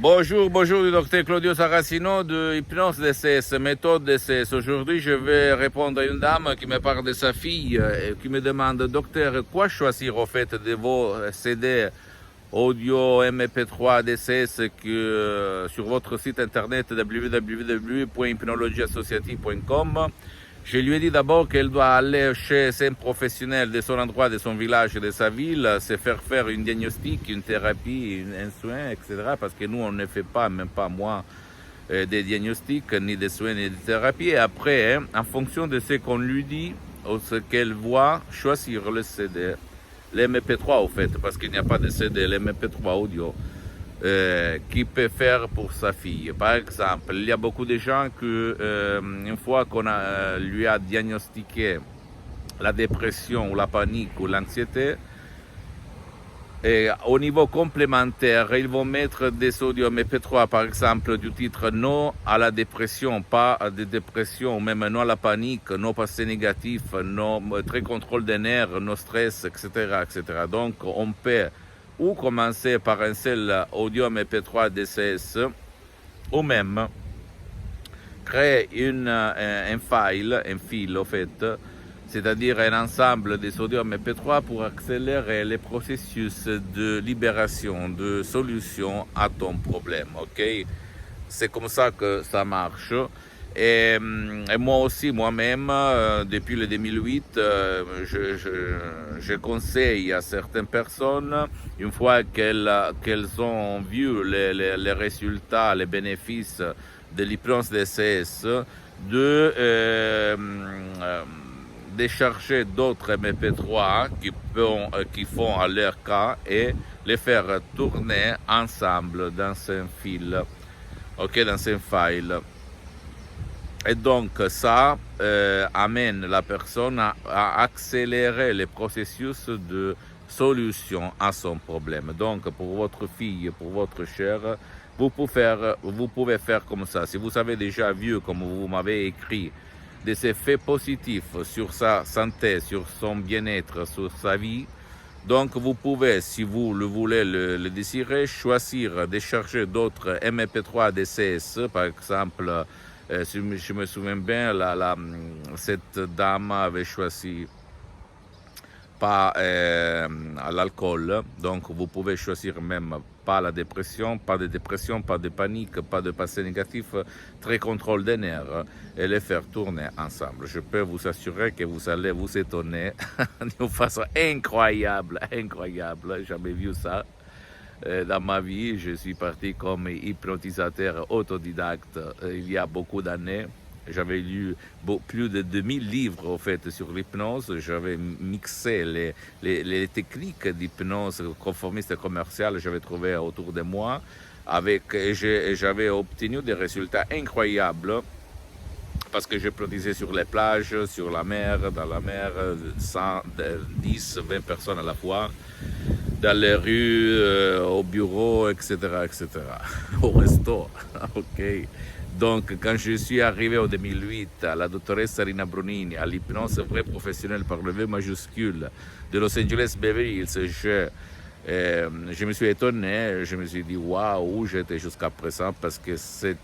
Bonjour, bonjour, le docteur Claudio Saracino de Hypnose DCS, méthode DCS. Aujourd'hui, je vais répondre à une dame qui me parle de sa fille et qui me demande, docteur, quoi choisir au fait de vos CD audio MP3 DCS sur votre site internet www.hypnologieassociative.com. Je lui ai dit d'abord qu'elle doit aller chez un professionnel de son endroit, de son village, de sa ville, se faire une diagnostic, une thérapie, un soin, etc. Parce que nous, on ne fait pas, même pas moi, des diagnostics, ni des soins, ni des thérapies. Et après, en fonction de ce qu'on lui dit, ou ce qu'elle voit, choisir le CD, l'MP3 au fait, parce qu'il n'y a pas de CD, l'MP3 audio. Qui peut faire pour sa fille. Par exemple, il y a beaucoup de gens que, une fois lui a diagnostiqué la dépression ou la panique ou l'anxiété, et au niveau complémentaire, ils vont mettre des audios MP3, par exemple, du titre non à la dépression, pas à la dépression, même non à la panique, non passé négatif, non très contrôle des nerfs, non stress, etc., etc. Donc, on peut ou commencer par un seul audio MP3 DCS, ou même créer un fil au fait, c'est-à-dire un ensemble des audios MP3 pour accélérer les processus de libération, de solution à ton problème, ok? C'est comme ça que ça marche. Et moi aussi, moi-même, depuis le 2008, je conseille à certaines personnes, une fois qu'elles ont vu les résultats, les bénéfices de l'hypnose DCS, de décharger d'autres MP3 qui font à leur cas et les faire tourner ensemble dans un fil, ok, dans un file. Et donc ça amène la personne à accélérer le processus de solution à son problème. Donc pour votre fille, pour votre chère, vous pouvez faire comme ça. Si vous avez déjà vu, comme vous m'avez écrit, des effets positifs sur sa santé, sur son bien-être, sur sa vie, donc vous pouvez, si vous le voulez, le désirez, choisir de chercher d'autres MP3 DCS, par exemple. Si je me souviens bien, cette dame avait choisi pas l'alcool, donc vous pouvez choisir même pas la dépression, pas de dépression, pas de panique, pas de passé négatif, très contrôle des nerfs et les faire tourner ensemble. Je peux vous assurer que vous allez vous étonner d'une façon incroyable, incroyable, jamais vu ça. Dans ma vie, je suis parti comme hypnotisateur autodidacte il y a beaucoup d'années. J'avais lu plus de 2000 livres au fait, sur l'hypnose. J'avais mixé les techniques d'hypnose conformiste et commerciale, j'avais trouvé autour de moi. J'avais obtenu des résultats incroyables parce que je produisais sur les plages, sur la mer, dans la mer, 100, 10, 20 personnes à la fois, dans les rues, au bureau, etc., etc., au resto, ok. Donc, quand je suis arrivé en 2008 à la dottoressa Rina Brunini, à l'hypnose vraie professionnelle par le V majuscule de Los Angeles Beverly Hills, je me suis étonné, je me suis dit waouh, j'étais jusqu'à présent parce que c'est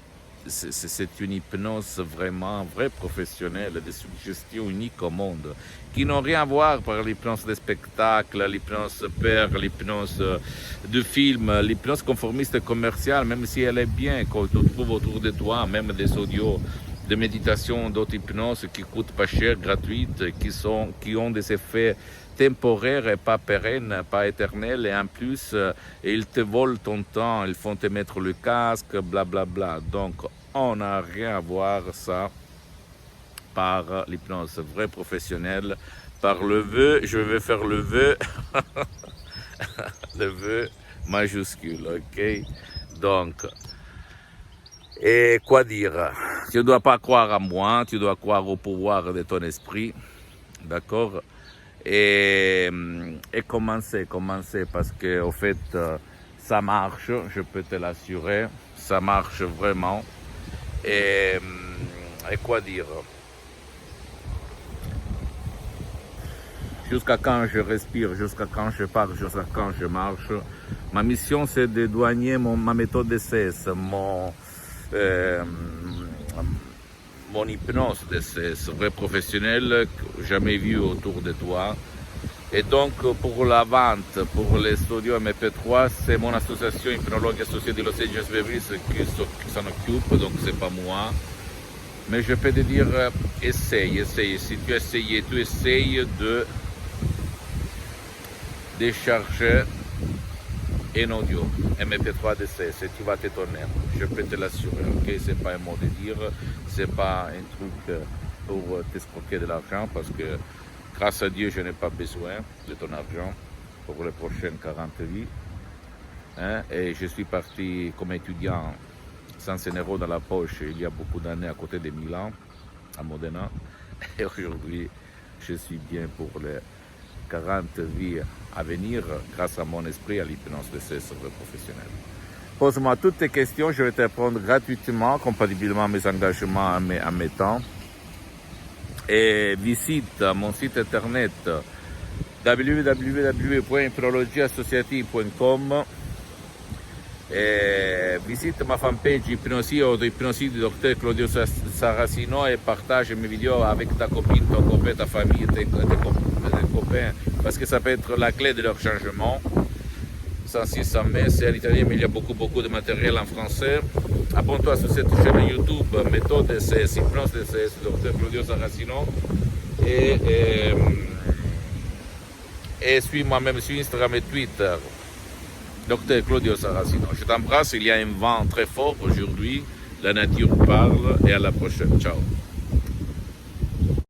une hypnose vraiment vraie professionnelle, des suggestions uniques au monde, qui n'ont rien à voir par l'hypnose de spectacle, l'hypnose père, l'hypnose de film, l'hypnose conformiste commerciale, même si elle est bien, qu'on trouve autour de toi, même des audios de méditation, d'autres hypnoses qui coûtent pas cher, gratuites, qui ont des effets temporaires et pas pérennes, pas éternels, et en plus, ils te volent ton temps, ils font te mettre le casque, blablabla. Bla, bla. Donc, on n'a rien à voir ça par l'hypnose vraie professionnelle, par le vœu, je vais faire le vœu, le vœu majuscule, ok? Donc, et quoi dire? Tu ne dois pas croire à moi, tu dois croire au pouvoir de ton esprit, d'accord? Et commencer, parce que au fait, ça marche, je peux te l'assurer, ça marche vraiment. Et quoi dire? Jusqu'à quand je respire, jusqu'à quand je parle, jusqu'à quand je marche, Ma mission, c'est de douanier ma méthode DCS, mon hypnose DCS, vrai professionnel, jamais vu autour de toi. Et donc, pour la vente, pour les studios MP3, c'est mon association hypnologue associée de Los Angeles Beverly qui s'en occupe, donc c'est pas moi. Mais je peux te dire, essaye. Si tu essayes, tu essayes de décharger un audio MP3 DCS et tu vas t'étonner. Je peux te l'assurer, ok? C'est pas un mot de dire, c'est pas un truc pour t'escroquer de l'argent parce que grâce à Dieu, je n'ai pas besoin de ton argent pour les prochaines 40 vies. Hein? Et je suis parti comme étudiant, 100 € dans la poche, il y a beaucoup d'années à côté de Milan, à Modena. Et aujourd'hui, je suis bien pour les 40 vies à venir grâce à mon esprit, à l'hypnose de ces professionnels. Pose-moi toutes tes questions, je vais te répondre gratuitement, compatiblement à mes engagements, à mes temps. Et visite mon site internet www.hypnologieassociative.com et visite ma fanpage Hypnosie Auto-Hypnosie du Dr Claudio Saracino et partage mes vidéos avec ta copine, ton copain, ta famille, tes copains, parce que ça peut être la clé de leur changement. 106 mai, c'est en italien, mais il y a beaucoup de matériel en français. Abonne-toi sur cette chaîne YouTube, méthode DCS, hypnose DCS, Dr Claudio Saracino. Et suis-moi même sur Instagram et Twitter, Dr Claudio Saracino. Je t'embrasse, il y a un vent très fort aujourd'hui, la nature parle et à la prochaine. Ciao.